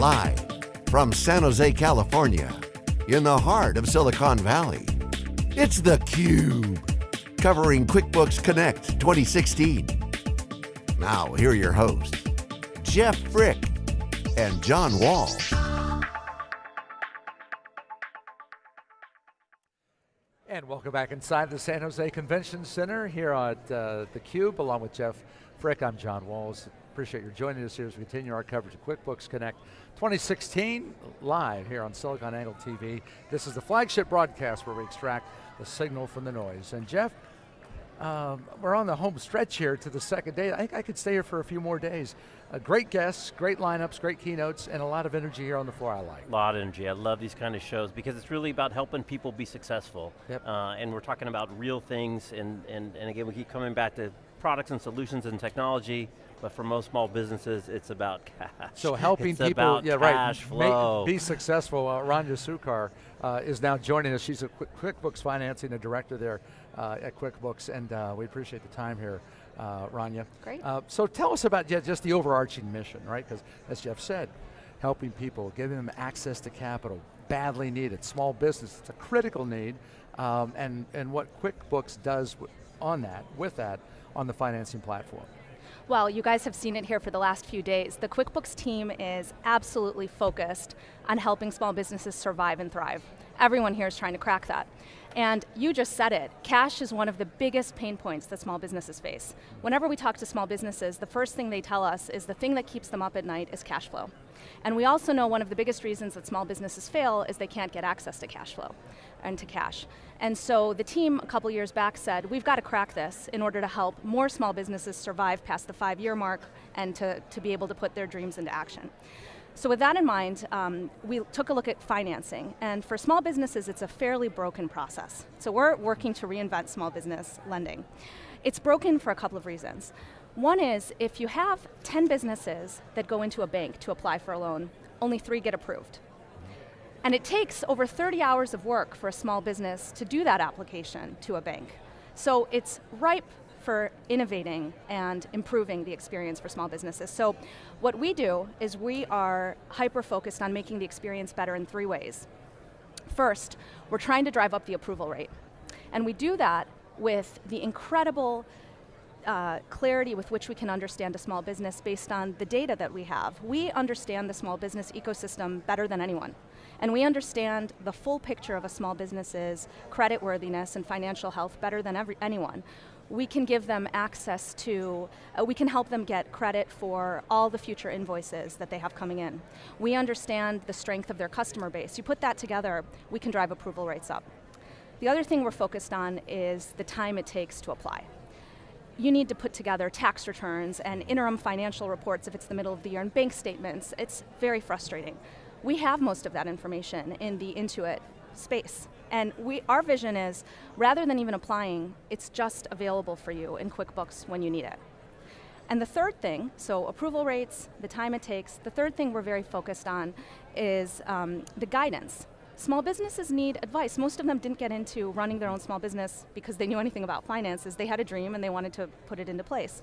Live from San Jose, California, in the heart of Silicon Valley, it's theCUBE, covering QuickBooks Connect 2016. Now, here are your hosts, Jeff Frick and John Wall. And welcome back inside the San Jose Convention Center here at theCUBE, along with Jeff Frick. I'm John Walls. Appreciate you joining us here as we continue our coverage of QuickBooks Connect 2016, live here on SiliconANGLE TV. This is the flagship broadcast where we extract the signal from the noise. And Jeff, we're on the home stretch here to the second day. I think I could stay here for a few more days. Great guests, great lineups, great keynotes, and a lot of energy here on the floor I like. A lot of energy. I love these kind of shows because it's really about helping people be successful. Yep. And we're talking about real things, and again, we keep coming back to products and solutions and technology, but for most small businesses, it's about cash. So helping it's people, about cash flow. Be successful. Rania Succar is now joining us. She's a QuickBooks financing, a director there at QuickBooks, and we appreciate the time here, Rania. Great. So tell us about just the overarching mission, right? Because as Jeff said, helping people, giving them access to capital, badly needed. Small business, it's a critical need, and what QuickBooks does with that, on the financing platform. Well, you guys have seen it here for the last few days. The QuickBooks team is absolutely focused on helping small businesses survive and thrive. Everyone here is trying to crack that. And you just said it, cash is one of the biggest pain points that small businesses face. Whenever we talk to small businesses, the first thing they tell us is the thing that keeps them up at night is cash flow. And we also know one of the biggest reasons that small businesses fail is they can't get access to cash flow and to cash. And so the team a couple years back said, we've got to crack this in order to help more small businesses survive past the 5-year mark and to be able to put their dreams into action. So with that in mind, we took a look at financing, and for small businesses, it's a fairly broken process. So we're working to reinvent small business lending. It's broken for a couple of reasons. One is, if you have 10 businesses that go into a bank to apply for a loan, only 3 get approved. And it takes over 30 hours of work for a small business to do that application to a bank. So it's ripe for innovating and improving the experience for small businesses. So what we do is we are hyper-focused on making the experience better in 3 ways. First, we're trying to drive up the approval rate. And we do that with the incredible clarity with which we can understand a small business based on the data that we have. We understand the small business ecosystem better than anyone. And we understand the full picture of a small business's creditworthiness and financial health better than anyone. We can give them access to, we can help them get credit for all the future invoices that they have coming in. We understand the strength of their customer base. You put that together, we can drive approval rates up. The other thing we're focused on is the time it takes to apply. You need to put together tax returns and interim financial reports if it's the middle of the year, and bank statements. It's very frustrating. We have most of that information in the Intuit space. And our vision is, rather than even applying, it's just available for you in QuickBooks when you need it. And the third thing, so approval rates, the time it takes, the third thing we're very focused on is the guidance. Small businesses need advice. Most of them didn't get into running their own small business because they knew anything about finances. They had a dream and they wanted to put it into place.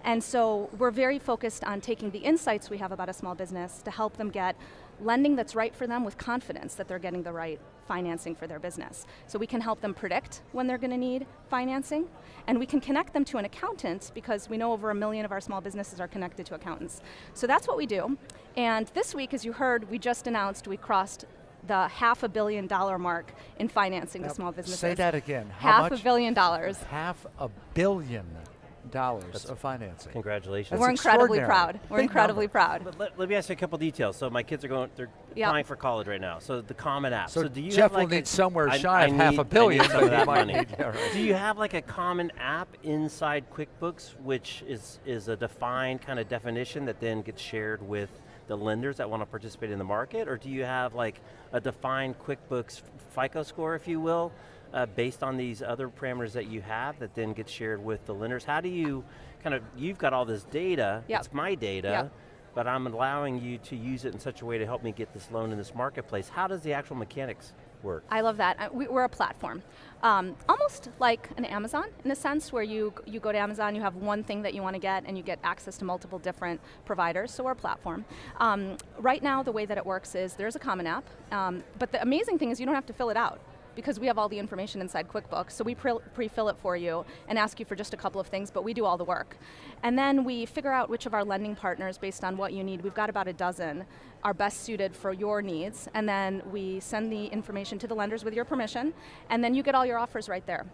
And so we're very focused on taking the insights we have about a small business to help them get lending that's right for them with confidence that they're getting the right financing for their business. So we can help them predict when they're going to need financing, and we can connect them to an accountant because we know over 1 million of our small businesses are connected to accountants. So that's what we do. And this week, as you heard, we just announced we crossed the $500 million mark in financing to small businesses. Say that again. How much? $500 million. $500 million of financing. Congratulations. We're incredibly proud. We're incredibly proud. Let me ask you a couple details. So my kids are they're applying for college right now. So the Common App. So do you Jeff have like will need somewhere shy of $500 million, some of that but he money. might need, right. Do you have like a common app inside QuickBooks, which is a defined kind of definition that then gets shared with the lenders that want to participate in the market, or do you have like a defined QuickBooks FICO score, if you will, based on these other parameters that you have that then gets shared with the lenders? How do you you've got all this data, it's my data, but I'm allowing you to use it in such a way to help me get this loan in this marketplace. How does the actual mechanics work? I love that. We're a platform. Almost like an Amazon in a sense, where you go to Amazon, you have one thing that you want to get, and you get access to multiple different providers, so we're a platform. Right now, the way that it works is there's a common app, but the amazing thing is you don't have to fill it out, because we have all the information inside QuickBooks, so we pre-fill it for you and ask you for just a couple of things, but we do all the work. And then we figure out which of our lending partners, based on what you need, we've got about a dozen, are best suited for your needs, and then we send the information to the lenders with your permission, and then you get all your offers right there.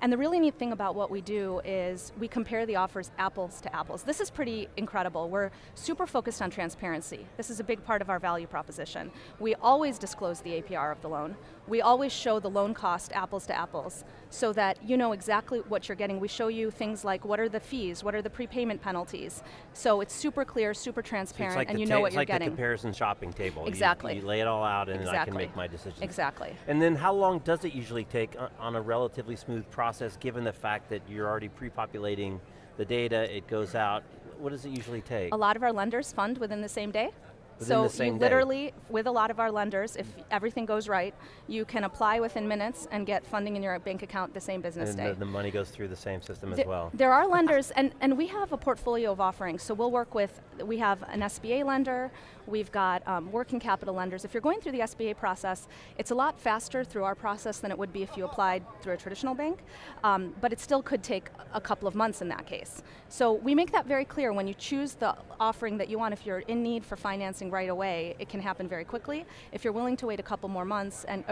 And the really neat thing about what we do is we compare the offers apples to apples. This is pretty incredible. We're super focused on transparency. This is a big part of our value proposition. We always disclose the APR of the loan. We always show the loan cost apples to apples so that you know exactly what you're getting. We show you things like what are the fees, what are the prepayment penalties. So it's super clear, super transparent, like and you know what you're getting. It's like getting. the comparison shopping table. Exactly. You lay it all out and Exactly. I can make my decisions. Exactly. And then how long does it usually take on a relatively smooth process, given the fact that you're already pre-populating the data, it goes out? What does it usually take? A lot of our lenders fund within the same day. Within the So same you day. literally, with a lot of our lenders, if everything goes right, you can apply within minutes and get funding in your bank account the same business And day. the money goes through the same system as well. There are lenders, and we have a portfolio of offerings. So we'll work with, we have an SBA lender, we've got working capital lenders. If you're going through the SBA process, it's a lot faster through our process than it would be if you applied through a traditional bank, but it still could take a couple of months in that case. So we make that very clear. When you choose the offering that you want, if you're in need for financing right away, it can happen very quickly. If you're willing to wait a couple more months, and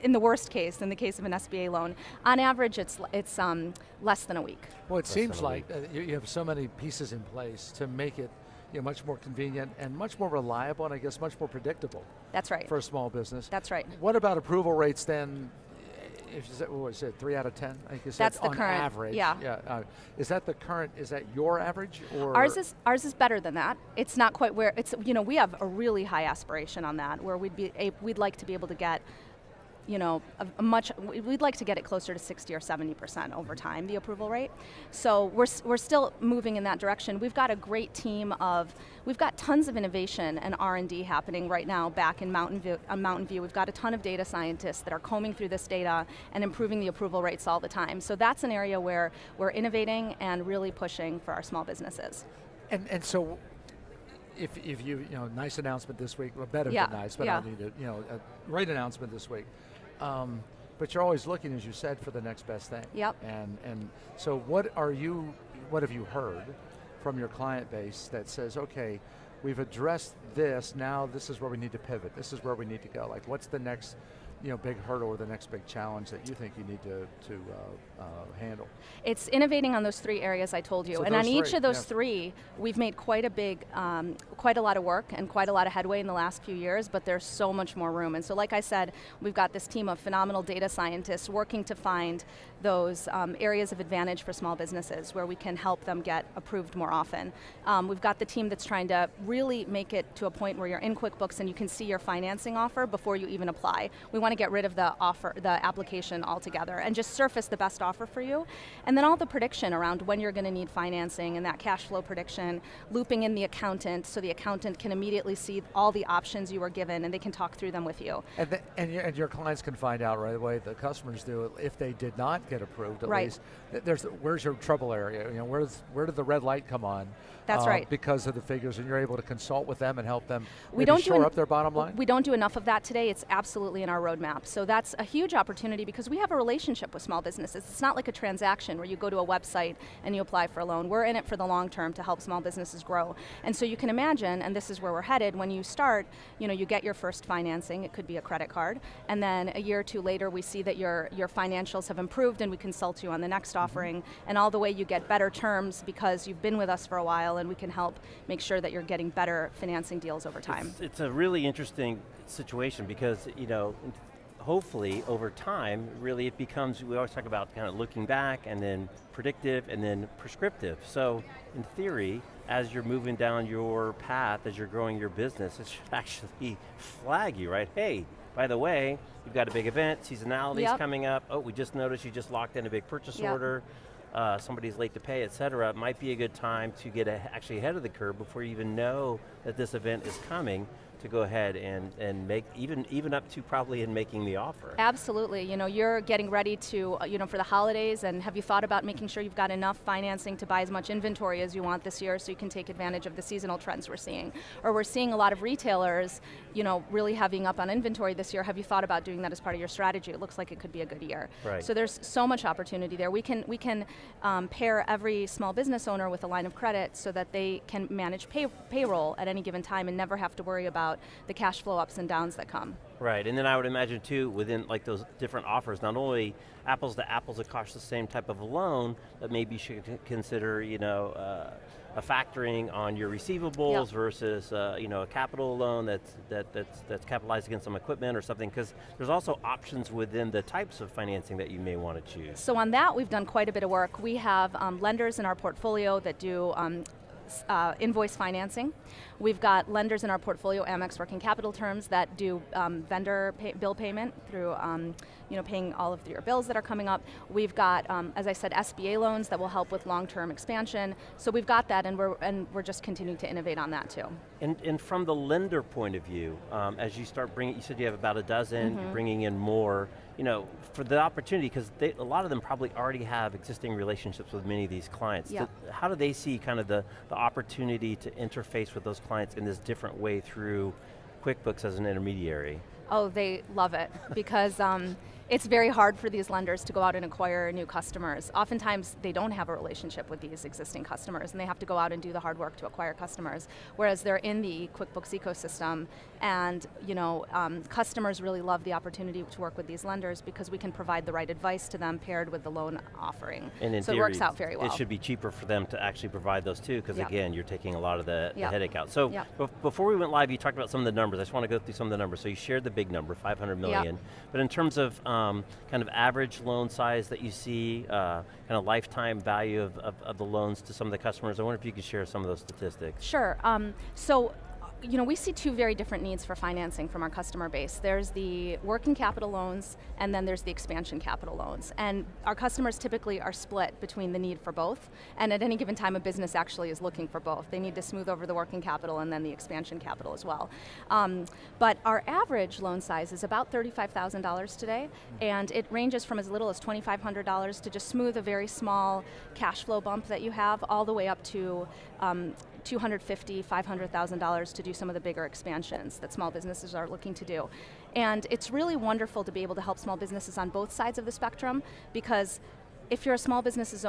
in the worst case, in the case of an SBA loan, on average it's less than a week. Well, it seems like you have so many pieces in place to make it much more convenient and much more reliable, and I guess much more predictable. That's right. For a small business. That's right. What about approval rates then? If you said, what was it, 3 out of 10? I think you said That's the on current, average. yeah. Is that the current? Is that your average, or Ours is better than that. It's not quite where it's. We have a really high aspiration on that, where we'd like to be able to get, we'd like to get it closer to 60 or 70% over time, the approval rate. So we're still moving in that direction. We've got a great team we've got tons of innovation and R&D happening right now back in Mountain View. We've got a ton of data scientists that are combing through this data and improving the approval rates all the time. So that's an area where we're innovating and really pushing for our small businesses. And so, if you nice announcement this week, well, better Yeah, than nice, but yeah. I need a great announcement this week. But you're always looking, as you said, for the next best thing. Yep. And so what have you heard from your client base that says, okay, we've addressed this, now this is where we need to pivot, this is where we need to go? Like, what's the next big hurdle or the next big challenge that you think you need to handle? It's innovating on those 3 areas I told you. So and on each of those yeah. 3, we've made quite a lot of work and quite a lot of headway in the last few years, but there's so much more room. And so like I said, we've got this team of phenomenal data scientists working to find those areas of advantage for small businesses where we can help them get approved more often. We've got the team that's trying to really make it to a point where you're in QuickBooks and you can see your financing offer before you even apply. We want to get rid of the application altogether and just surface the best offer for you. And then all the prediction around when you're going to need financing and that cash flow prediction, looping in the accountant so the accountant can immediately see all the options you were given and they can talk through them with you. And your clients can find out right away, the customers do, if they did not get approved at Right. least. Where's your trouble area? Where did the red light come on? That's right. Because of the figures, and you're able to consult with them and help them shore up their bottom line? We don't do enough of that today. It's absolutely in our roadmap. So that's a huge opportunity because we have a relationship with small businesses. It's not like a transaction where you go to a website and you apply for a loan. We're in it for the long term to help small businesses grow. And so you can imagine, and this is where we're headed, when you start, you get your first financing, it could be a credit card, and then a year or 2 later we see that your financials have improved and we consult you on the next offering, and all the way you get better terms because you've been with us for a while and we can help make sure that you're getting better financing deals over time. It's a really interesting situation because, hopefully over time, really it becomes, we always talk about kind of looking back and then predictive and then prescriptive. So in theory, as you're moving down your path, as you're growing your business, it should actually flag you, right? Hey, by the way, you've got a big event, seasonality is coming up. Oh, we just noticed you just locked in a big purchase order. Somebody's late to pay, et cetera. It might be a good time to get actually ahead of the curve before you even know that this event is coming to go ahead and make, even up to probably in making the offer. Absolutely, you're getting ready to, for the holidays, and have you thought about making sure you've got enough financing to buy as much inventory as you want this year so you can take advantage of the seasonal trends we're seeing? Or we're seeing a lot of retailers, really heavying up on inventory this year. Have you thought about doing that as part of your strategy? It looks like it could be a good year. Right. So there's so much opportunity there. We can pair every small business owner with a line of credit so that they can manage payroll at any given time and never have to worry about the cash flow ups and downs that come. Right, and then I would imagine too, within like those different offers, not only apples to apples across the same type of a loan, but maybe you should consider, a factoring on your receivables versus, a capital loan that's capitalized against some equipment or something, because there's also options within the types of financing that you may want to choose. So on that, we've done quite a bit of work. We have lenders in our portfolio that do invoice financing. We've got lenders in our portfolio, Amex working capital terms, that do vendor bill payment through paying all of your bills that are coming up. We've got, as I said, SBA loans that will help with long-term expansion. So we've got that, and we're just continuing to innovate on that too. And from the lender point of view, as you start bringing, you said you have about a dozen, you're bringing in more, for the opportunity, because a lot of them probably already have existing relationships with many of these clients. Yeah. How do they see kind of the opportunity to interface with those clients in this different way through QuickBooks as an intermediary? Oh, they love it, because it's very hard for these lenders to go out and acquire new customers. Oftentimes, they don't have a relationship with these existing customers, and they have to go out and do the hard work to acquire customers, whereas they're in the QuickBooks ecosystem, and customers really love the opportunity to work with these lenders because we can provide the right advice to them paired with the loan offering. And in so theory, it works out very well. It should be cheaper for them to actually provide those too, because again, you're taking a lot of the headache out. So before we went live, you talked about some of the numbers. I just want to go through some of the numbers. So you shared the big number, 500 million, but in terms of kind of average loan size that you see, kind of lifetime value of the loans to some of the customers, I wonder if you could share some of those statistics. Sure, we see two very different needs for financing from our customer base. There's the working capital loans, and then there's the expansion capital loans. And our customers typically are split between the need for both, and at any given time a business actually is looking for both. They need to smooth over the working capital and then the expansion capital as well. But our average loan size is about $35,000 today, and it ranges from as little as $2,500 to just smooth a very small cash flow bump that you have, all the way up to $250,000, $500,000 to do some of the bigger expansions that small businesses are looking to do. And it's really wonderful to be able to help small businesses on both sides of the spectrum, because if you're a small business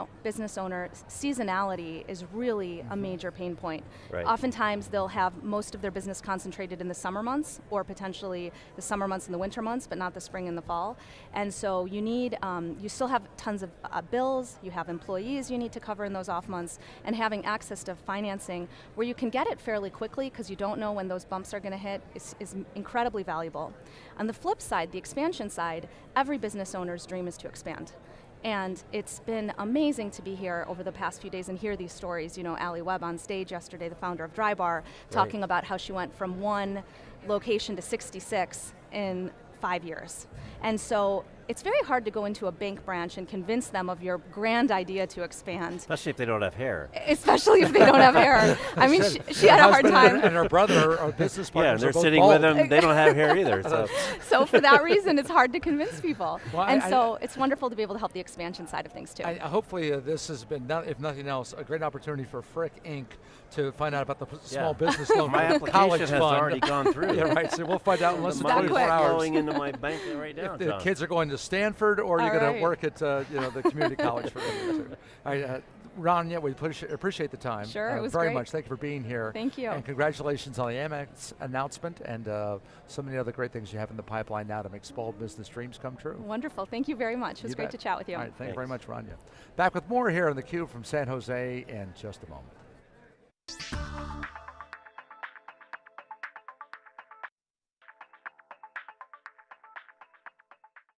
owner, seasonality is really a major pain point. Right. Oftentimes they'll have most of their business concentrated in the summer months, or potentially the summer months and the winter months, but not the spring and the fall. And so you need, you still have tons of bills, you have employees you need to cover in those off months, and having access to financing where you can get it fairly quickly because you don't know when those bumps are going to hit is incredibly valuable. On the flip side, the expansion side, every business owner's dream is to expand. And it's been amazing to be here over the past few days and hear these stories. Ali Webb on stage yesterday, the founder of Drybar, talking about how she went from one location to 66 in 5 years. And so it's very hard to go into a bank branch and convince them of your grand idea to expand. Especially if they don't have hair. Especially if they don't have hair. I mean, she had a hard time. And her brother are business partners. Yeah, they're both sitting bald. with them, they don't have hair either. So for that reason, it's hard to convince people. Well, so it's wonderful to be able to help the expansion side of things too. Hopefully this has been, if nothing else, a great opportunity for Frick Inc. to find out about the small business loan My for the college application has fund. already gone through. Yeah, right, so we'll find out in less than The money's 24 hours. flowing into my bank right now, If the John. kids are going to Stanford, or you're going to right. work at the community college for a year or two. All right, Rania, we appreciate the time. Sure, it was very great. much. Thank you for being here. Thank you. And congratulations on the Amex announcement and so many other great things you have in the pipeline now to make small business dreams come true. Wonderful, thank you very much. It was great to chat with you. All right, thank you very much, Rania. Back with more here on theCUBE from San Jose in just a moment.